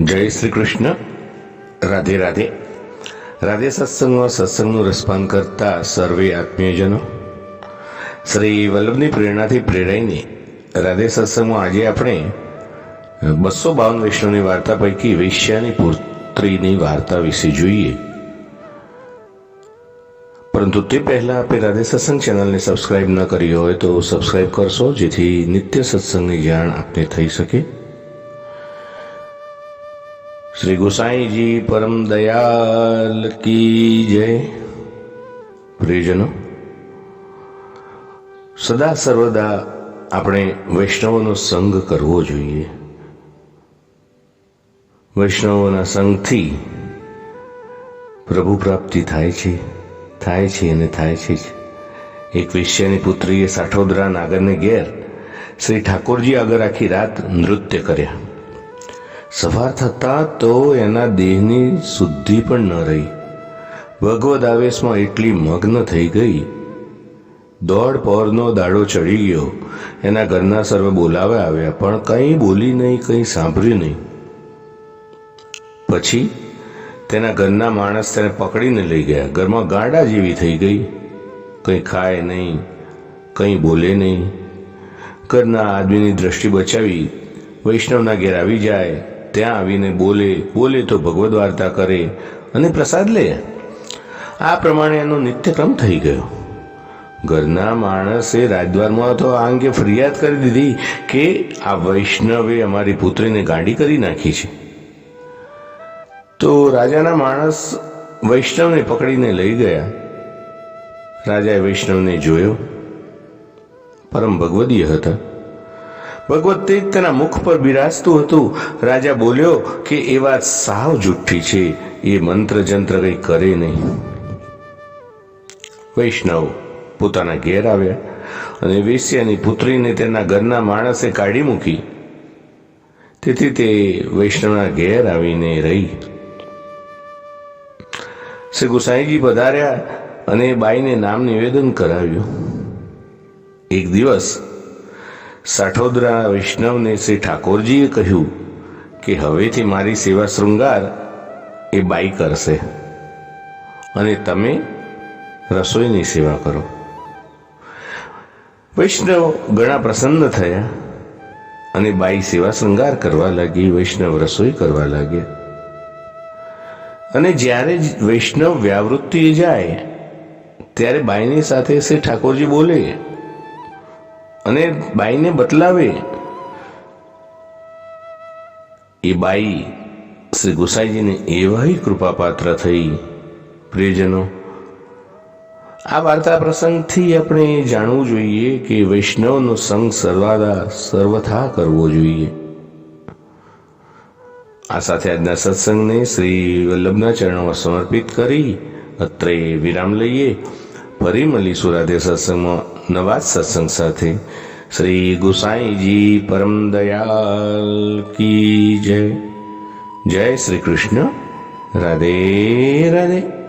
જય શ્રી કૃષ્ણ. રાધે રાધે. રાધે સત્સંગમાં સત્સંગનું રસપાન કરતા સર્વે આત્મીયજનો, શ્રી વલ્લભની પ્રેરણાથી પ્રેરાઈને રાધે સત્સંગમાં આજે આપણે 252 વૈષ્ણવની વાર્તા પૈકી વૈશ્યાની પુત્રીની વાર્તા વિશે જોઈએ. પરંતુ તે પહેલા આપણે રાધે સત્સંગ ચેનલને સબસ્ક્રાઇબ ન કરી હોય તો સબસ્ક્રાઇબ કરશો, જેથી નિત્ય સત્સંગની જાણ આપને થઈ શકે. શ્રી ગોસાઈજી પરમ દયાલ કી જય. પ્રિયજનો, સદા સર્વદા આપણે વૈષ્ણવોનો સંગ કરવો જોઈએ. વૈષ્ણવોના સંગથી પ્રભુ પ્રાપ્તિ થાય છે અને થાય છે જ. એક વૈશ્યાની પુત્રીએ સાઠોદરા નાગરને ઘેર શ્રી ઠાકોરજી આગળ આખી રાત નૃત્ય કર્યા. સવાર થતાં તો એના દેહની શુદ્ધિ પણ ન રહી. ભગવદ આવેશમાં એટલી મગ્ન થઈ ગઈ. દોઢ પહોરનો દાડો ચડી ગયો. એના ઘરના સર્વે બોલાવા આવ્યા, પણ કંઈ બોલી નહીં, કંઈ સાંભળ્યું નહીં. પછી તેના ઘરના માણસ તેને પકડીને લઈ ગયા. ઘરમાં ગાંડા જેવી થઈ ગઈ. કંઈ ખાય નહીં, કંઈ બોલે નહીં. ઘરના આદમીની દ્રષ્ટિ બચાવી વૈષ્ણવના ઘેર આવી જાય. ત્યાં આવીને બોલે તો ભગવદ વાર્તા કરે અને પ્રસાદ લે. આ પ્રમાણે એનો નિત્યક્રમ થઈ ગયો. ઘરના માણસે રાજદ્વારમાં તો આ અંગે ફરિયાદ કરી દીધી કે આ વૈષ્ણવે અમારી પુત્રીને ગાંડી કરી નાખી છે. તો રાજાના માણસ વૈષ્ણવને પકડીને લઈ ગયા. રાજાએ વૈષ્ણવને જોયો. પરમ ભગવદીય હતા. ભગવત તેજ તેના મુખ પર બિરાજતું હતું. રાજા બોલ્યો કે એ વાત સાવ જુઠ્ઠી છે, એ મંત્ર જંત્ર કંઈ કરે નહીં. વૈષ્ણવ પોતાના ઘેર આવ્યા અને વેશ્યાની પુત્રીને તેના ઘરના માણસે કાઢી મૂકી. તેથી તે વૈષ્ણવના ઘેર આવીને રહી. શ્રી ગોસાઈજી પધાર્યા અને બાઈને નામ નિવેદન કરાવ્યું. એક દિવસ સાઠોદરા વૈષ્ણવને શ્રી ઠાકોરજીએ કહ્યું કે હવેથી મારી સેવા શૃંગાર એ બાઈ કરશે અને તમે રસોઈની સેવા કરો. વૈષ્ણવ ઘણા પ્રસન્ન થયા અને બાઈ સેવા શૃંગાર કરવા લાગી. વૈષ્ણવ રસોઈ કરવા લાગ્યા. અને જ્યારે વૈષ્ણવ વ્યાવૃત્તિએ જાય ત્યારે બાઈની સાથે શ્રી ઠાકોરજી બોલે અને બાઈને બતલાવે. એ બાઈ શ્રી ગોસાઈજીને એવાય કૃપાપાત્ર થઈ. પ્રિયજનો, આ વાર્તા પ્રસંગથી આપણે જાણવું જોઈએ કે વૈષ્ણવનો સંગ સર્વથા કરવો જોઈએ. આ સાથે આજના સત્સંગને શ્રી વલ્લભના ચરણોમાં સમર્પિત કરી અત્રે વિરામ લઈએ. ફરી મળીશું રાધે સત્સંગમાં નવા સત્સંગ સાથે. શ્રી ગોસાઈજી પરમ દયાલ કી જય. જય શ્રી કૃષ્ણ. રાધે રાધે.